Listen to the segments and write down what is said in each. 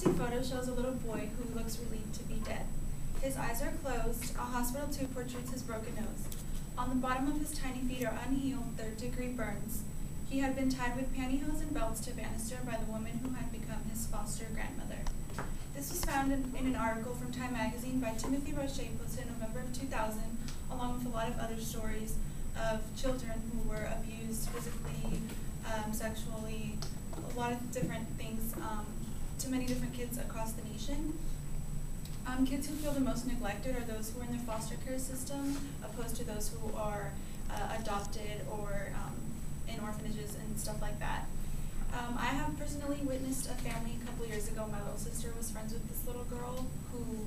autopsy photo shows a little boy who looks relieved to be dead. His eyes are closed, a hospital tube protrudes his broken nose. On the bottom of his tiny feet are unhealed third-degree burns. He had been tied with pantyhose and belts to a banister by the woman who had become his foster grandmother. This was found in an article from Time magazine by Timothy Roche posted in November of 2000, along with a lot of other stories of children who were abused physically, sexually, a lot of different things to many different kids across the nation. Kids who feel the most neglected are those who are in their foster care system, opposed to those who are adopted or in orphanages and stuff like that. I have personally witnessed a family a couple years ago. My little sister was friends with this little girl who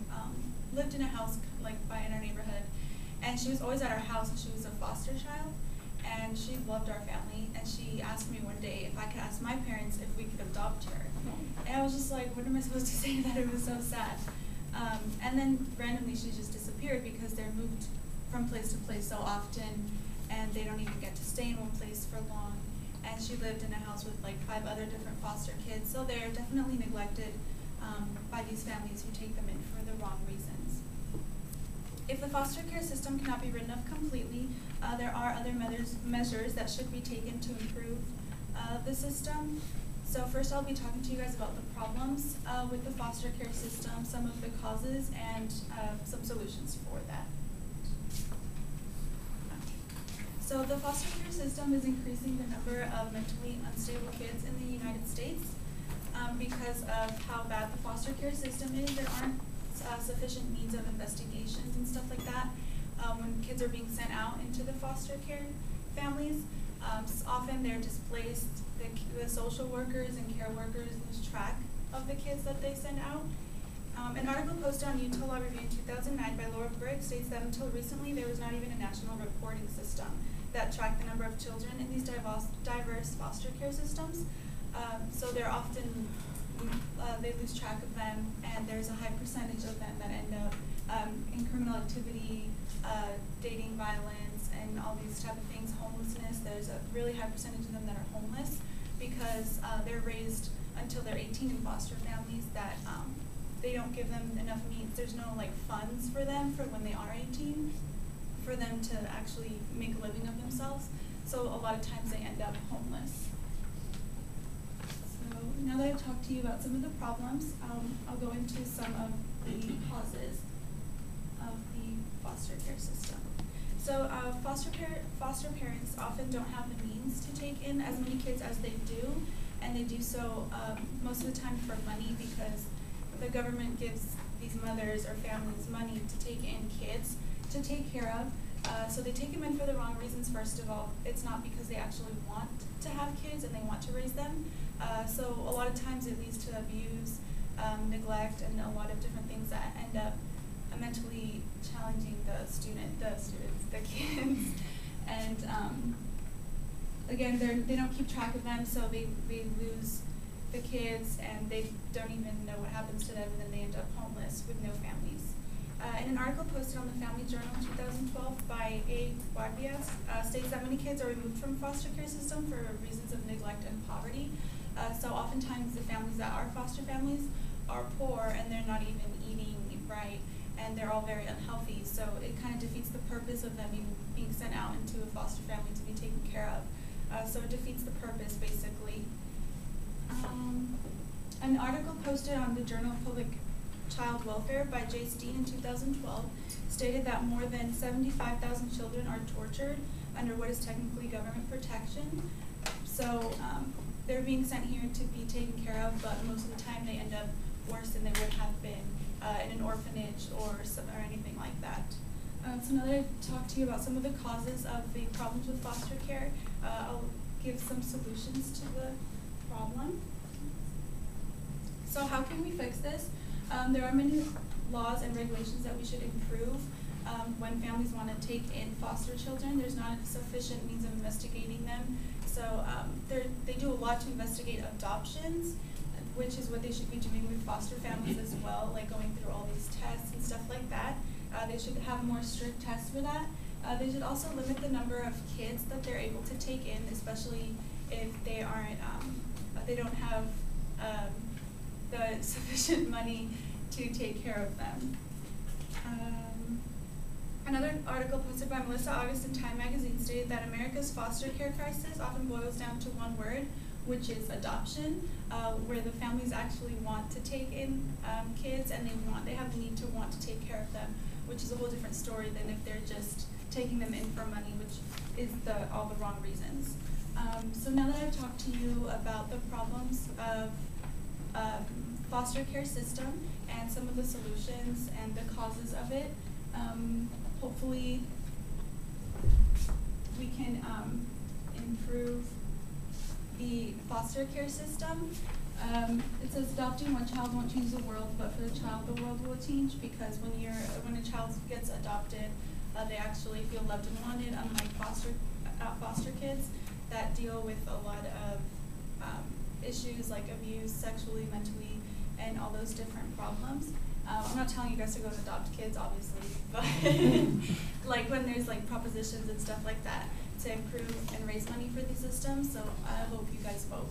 lived in a house in our neighborhood, and she was always at our house, and she was a foster child, and she loved our family, and she asked me one day if I could ask my parents if we could adopt her. And I was just like, what am I supposed to say? That it was so sad. And then randomly she just disappeared because they're moved from place to place so often, and they don't even get to stay in one place for long. And she lived in a house with like 5 other different foster kids, so they're definitely neglected by these families who take them in for the wrong reasons. If the foster care system cannot be written up completely, there are other measures that should be taken to improve the system. So first I'll be talking to you guys about the problems with the foster care system, some of the causes, and some solutions for that. So the foster care system is increasing the number of mentally unstable kids in the United States because of how bad the foster care system is. There aren't sufficient means of investigations and stuff like that when kids are being sent out into the foster care families. Often they're displaced. The social workers and care workers lose track of the kids that they send out. An article posted on Utah Law Review in 2009 by Laura Brick states that until recently there was not even a national reporting system that tracked the number of children in these diverse foster care systems. So they're often, they lose track of them, and there's a high percentage of them that end up in criminal activity, dating violence, and all these type of things, homelessness. There's a really high percentage of them that are homeless because they're raised until they're 18 in foster families that they don't give them enough means. There's no funds for them for when they are 18 for them to actually make a living of themselves. So a lot of times they end up homeless. So now that I've talked to you about some of the problems, I'll go into some of the causes of the foster care system. So foster parents often don't have the means to take in as many kids as they do, and they do so most of the time for money because the government gives these mothers or families money to take in kids to take care of. So they take them in for the wrong reasons, first of all. It's not because they actually want to have kids and they want to raise them. So a lot of times it leads to abuse, neglect, and a lot of different things that end up mentally challenging the kids. And again, they don't keep track of them, so they lose the kids, and they don't even know what happens to them, and then they end up homeless with no families. In an article posted on the Family Journal in 2012 by A. Guardias, states that many kids are removed from foster care system for reasons of neglect and poverty. So oftentimes the families that are foster families are poor, and they're not even eating right, and they're all very unhealthy. So it kind of defeats the purpose of them even being sent out into a foster family to be taken care of. So it defeats the purpose, basically. An article posted on the Journal of Public Child Welfare by Jay Steen in 2012 stated that more than 75,000 children are tortured under what is technically government protection. So they're being sent here to be taken care of, but most of the time they end up worse than they would have been in an orphanage or anything like that. So now that I've talked to you about some of the causes of the problems with foster care, I'll give some solutions to the problem. So how can we fix this? There are many laws and regulations that we should improve when families want to take in foster children. There's not sufficient means of investigating them. So they do a lot to investigate adoptions, which is what they should be doing with foster families as well, like going through all these tests and stuff like that. They should have more strict tests for that. They should also limit the number of kids that they're able to take in, especially if they aren't, they don't have the sufficient money to take care of them. Another article posted by Melissa August in Time magazine stated that America's foster care crisis often boils down to one word, which is adoption, where the families actually want to take in kids and they have the need to want to take care of them, which is a whole different story than if they're just taking them in for money, which is all the wrong reasons. So now that I've talked to you about the problems of foster care system and some of the solutions and the causes of it, hopefully we can improve the foster care system. It says adopting one child won't change the world, but for the child the world will change, because when a child gets adopted, they actually feel loved and wanted, unlike foster kids that deal with a lot of issues like abuse, sexually, mentally, and all those different problems. I'm not telling you guys to go and adopt kids, obviously, but like when there's like propositions and stuff like that to improve and raise money for these systems. So I hope you guys vote.